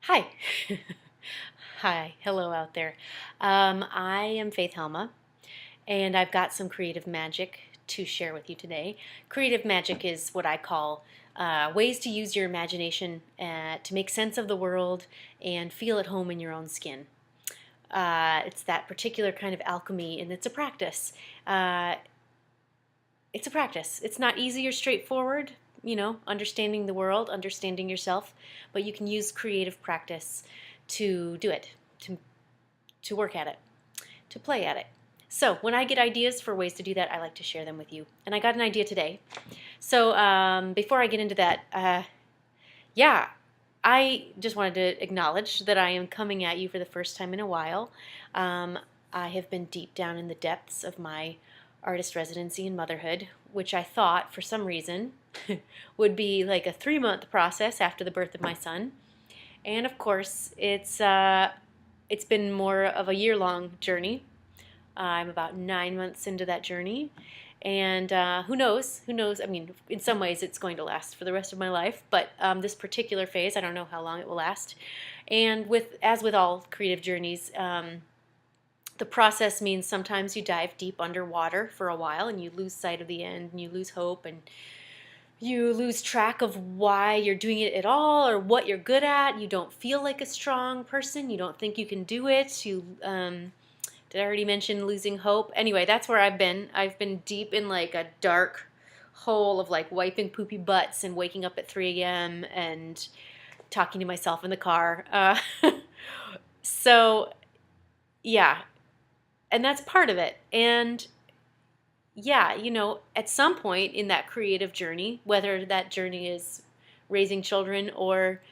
Hi. Hi. Hello out there. I am Faith Helma, and I've got some creative magic to share with you today. Creative magic is what I call ways to use your imagination to make sense of the world and feel at home in your own skin. It's that particular kind of alchemy, and it's a practice. Uh, it's a practice. It's not easy or straightforward, understanding the world, understanding yourself, but you can use creative practice to do it, to work at it, to play at it. So when I get ideas for ways to do that, I like to share them with you. And I got an idea today. So before I get into that, yeah, I just wanted to acknowledge that I am coming at you for the first time in a while. Um, I have been deep down in the depths of my artist residency and motherhood, which I thought, for some reason, would be like a 3-month process after the birth of my son. And of course, it's been more of a year-long journey. I'm about 9 months into that journey, and who knows? Who knows? I mean, in some ways, it's going to last for the rest of my life. But this particular phase, I don't know how long it will last. And as with all creative journeys, the process means sometimes you dive deep underwater for a while, and you lose sight of the end, and you lose hope, and you lose track of why you're doing it at all or what you're good at. You don't feel like a strong person. You don't think you can do it. Did I already mention losing hope? Anyway, that's where I've been. I've been deep in like a dark hole of like wiping poopy butts and waking up at 3 a.m. and talking to myself in the car. So, yeah, and that's part of it. And yeah, at some point in that creative journey, whether that journey is raising children or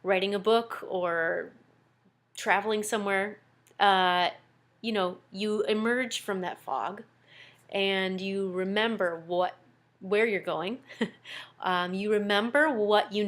writing a book or traveling somewhere, you emerge from that fog and you remember where you're going. You remember what you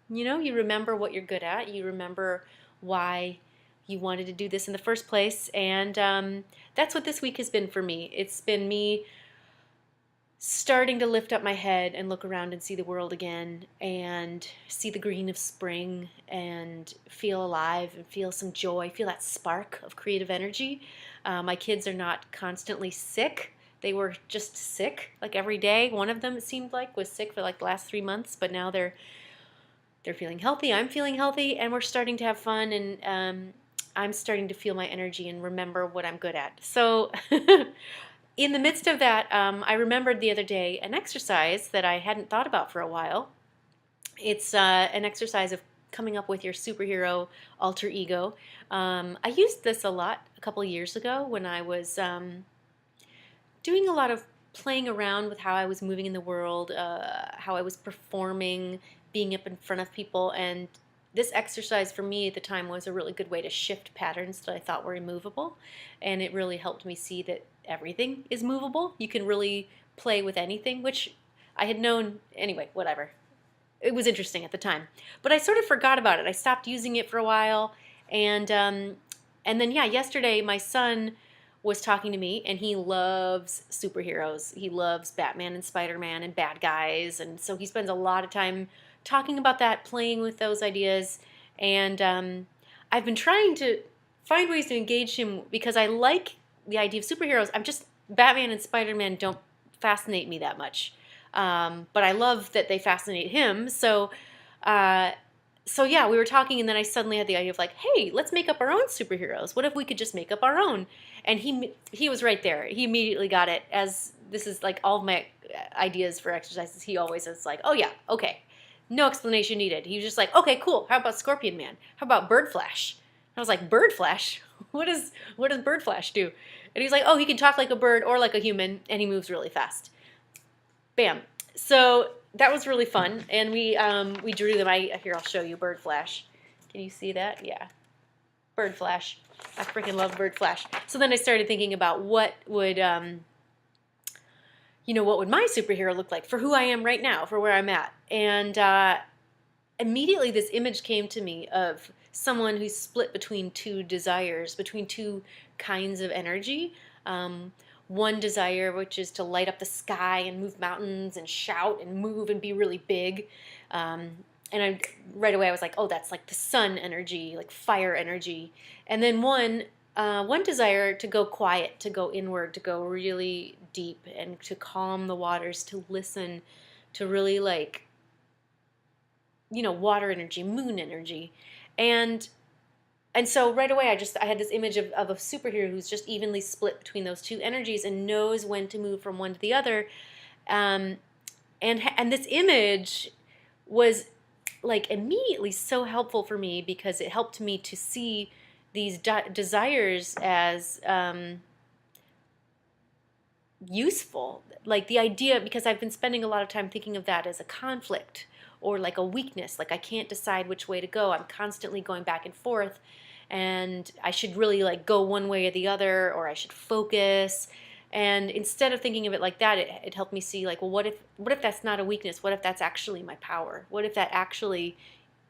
remember what you're good at. You remember why you wanted to do this in the first place. And that's what this week has been for me. It's been me starting to lift up my head and look around and see the world again and see the green of spring and feel alive and feel some joy, feel that spark of creative energy. My kids are not constantly sick. They were just sick like every day. One of them, it seemed like, was sick for like the last 3 months, but now they're feeling healthy. I'm feeling healthy, and we're starting to have fun, and I'm starting to feel my energy and remember what I'm good at. So in the midst of that, I remembered the other day an exercise that I hadn't thought about for a while. It's an exercise of coming up with your superhero alter ego. I used this a lot a couple of years ago when I was doing a lot of playing around with how I was moving in the world, how I was performing, being up in front of people, and this exercise for me at the time was a really good way to shift patterns that I thought were immovable, and it really helped me see that everything is movable. You can really play with anything, which I had known anyway, whatever. It was interesting at the time, but I sort of forgot about it. I stopped using it for a while, and then yeah, yesterday my son was talking to me, and he loves superheroes. He loves Batman and Spider-Man and bad guys, and so he spends a lot of time talking about that, playing with those ideas, and I've been trying to find ways to engage him because I like the idea of superheroes. I'm just Batman and Spider-Man don't fascinate me that much, but I love that they fascinate him. Uh, so yeah, we were talking, and then I suddenly had the idea of like, hey, let's make up our own superheroes. What if we could just make up our own? And he was right there. He immediately got it. As this is like all of my ideas for exercises, he always is like, oh yeah, okay, no explanation needed. He was just like, okay, cool. How about Scorpion Man? How about Bird Flash? I was like, Bird Flash? What does Bird Flash do? And he's like, oh, he can talk like a bird or like a human, and he moves really fast. Bam. So that was really fun, and we drew them. Here, I'll show you Bird Flash. Can you see that? Yeah, Bird Flash. I freaking love Bird Flash. So then I started thinking about what would my superhero look like for who I am right now, for where I'm at, and immediately this image came to me of someone who's split between two desires, between two kinds of energy. One desire, which is to light up the sky and move mountains and shout and move and be really big. and right away I was like, oh, that's like the sun energy, like fire energy. And then one desire to go quiet, to go inward, to go really deep, and to calm the waters, to listen, to really like, water energy, moon energy. And so right away I had this image of a superhero who's just evenly split between those two energies and knows when to move from one to the other. Um, and this image was like immediately so helpful for me because it helped me to see these desires as useful. Like the idea, because I've been spending a lot of time thinking of that as a conflict or like a weakness, like I can't decide which way to go. I'm constantly going back and forth, and I should really like go one way or the other, or I should focus. And instead of thinking of it like that, it helped me see like, well, what if that's not a weakness? What if that's actually my power? What if that actually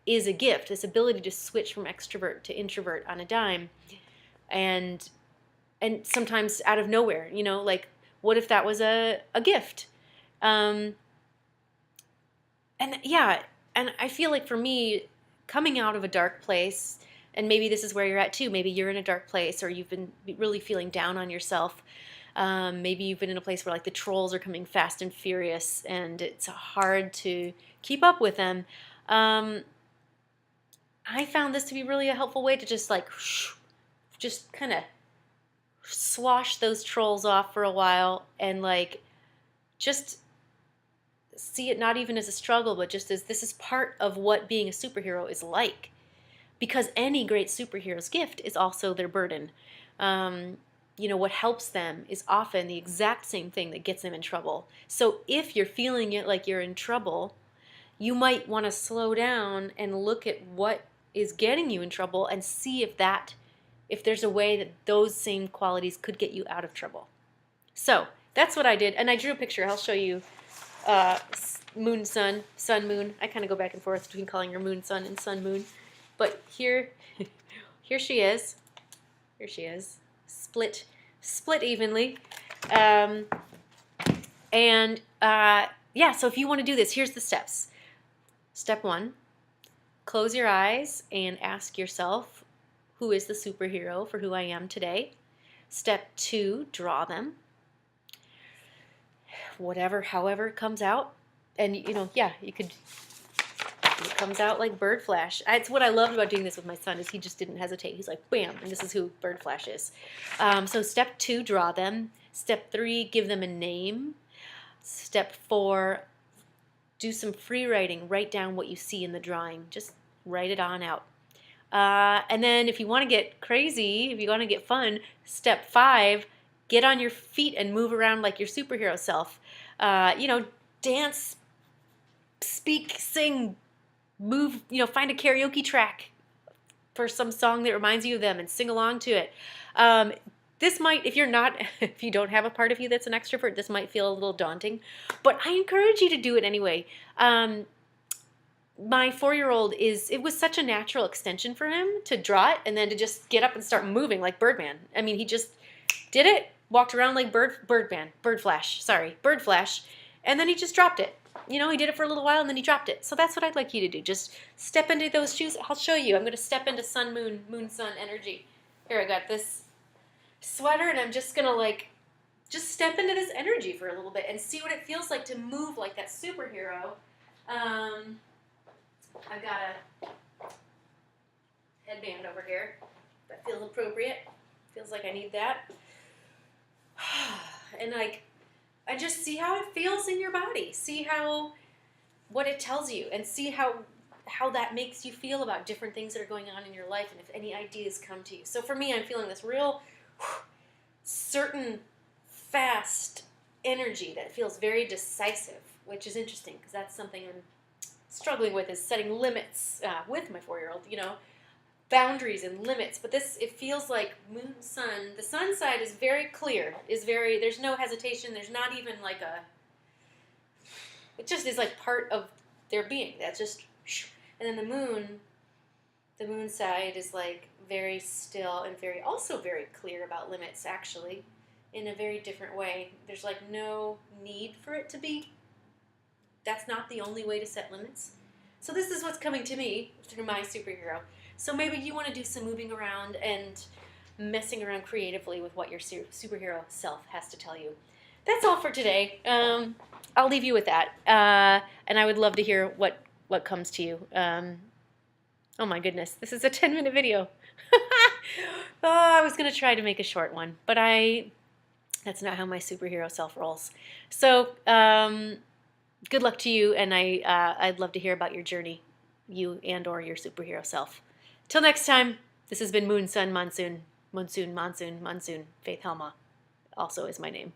is a gift, this ability to switch from extrovert to introvert on a dime? And sometimes out of nowhere, like what if that was a gift? And yeah, and I feel like for me, coming out of a dark place, and maybe this is where you're at too, maybe you're in a dark place or you've been really feeling down on yourself. Maybe you've been in a place where like the trolls are coming fast and furious and it's hard to keep up with them. I found this to be really a helpful way to just like, just kind of swash those trolls off for a while and like just see it not even as a struggle, but just as this is part of what being a superhero is like. Because any great superhero's gift is also their burden. What helps them is often the exact same thing that gets them in trouble. So if you're feeling it like you're in trouble, you might want to slow down and look at what is getting you in trouble and see if there's a way that those same qualities could get you out of trouble. So that's what I did, and I drew a picture. I'll show you moon, sun, moon. I kind of go back and forth between calling her moon, sun, and sun, moon. But here she is. Here she is, split evenly. Yeah, so if you want to do this, here's the steps. Step 1, close your eyes and ask yourself, who is the superhero for who I am today? Step 2, draw them. However it comes out. And, yeah, you could, it comes out like Bird Flash. It's what I loved about doing this with my son is he just didn't hesitate. He's like, bam, and this is who Bird Flash is. So step 2, draw them. Step 3, give them a name. Step 4, do some free writing. Write down what you see in the drawing. Just write it on out. And then if you want to get crazy, if you want to get fun, step 5, get on your feet and move around like your superhero self. Dance, speak, sing, move, find a karaoke track for some song that reminds you of them and sing along to it. This might, if you don't have a part of you that's an extrovert, this might feel a little daunting, but I encourage you to do it anyway. My 4-year-old it was such a natural extension for him to draw it and then to just get up and start moving like Birdman. I mean, he just did it, walked around like Bird Flash, and then he just dropped it. He did it for a little while and then he dropped it. So that's what I'd like you to do. Just step into those shoes. I'll show you. I'm going to step into sun, moon, sun energy. Here, I got this sweater and I'm just going to just step into this energy for a little bit and see what it feels like to move like that superhero. I've got a headband over here. That feels appropriate. Feels like I need that. And I just see how it feels in your body. See what it tells you, and see how that makes you feel about different things that are going on in your life, and if any ideas come to you. So for me, I'm feeling this real certain, fast energy that feels very decisive, which is interesting because that's something I'm struggling with, is setting limits with my 4-year-old. Boundaries and limits, but it feels like moon, sun. The sun side is very clear, there's no hesitation, there's not even it just is like part of their being. That's just, and then the moon side is like very still and also very clear about limits, actually, in a very different way. There's no need for it to be. That's not the only way to set limits. So this is what's coming to me through my superhero. So maybe you want to do some moving around and messing around creatively with what your superhero self has to tell you. That's all for today. I'll leave you with that. And I would love to hear what comes to you. Oh my goodness, this is a 10-minute video. Oh, I was going to try to make a short one, but that's not how my superhero self rolls. So good luck to you, and I'd love to hear about your journey, you and or your superhero self. Till next time, this has been Moon, Sun, Monsoon, Monsoon, Monsoon, Monsoon. Faith Helma also is my name.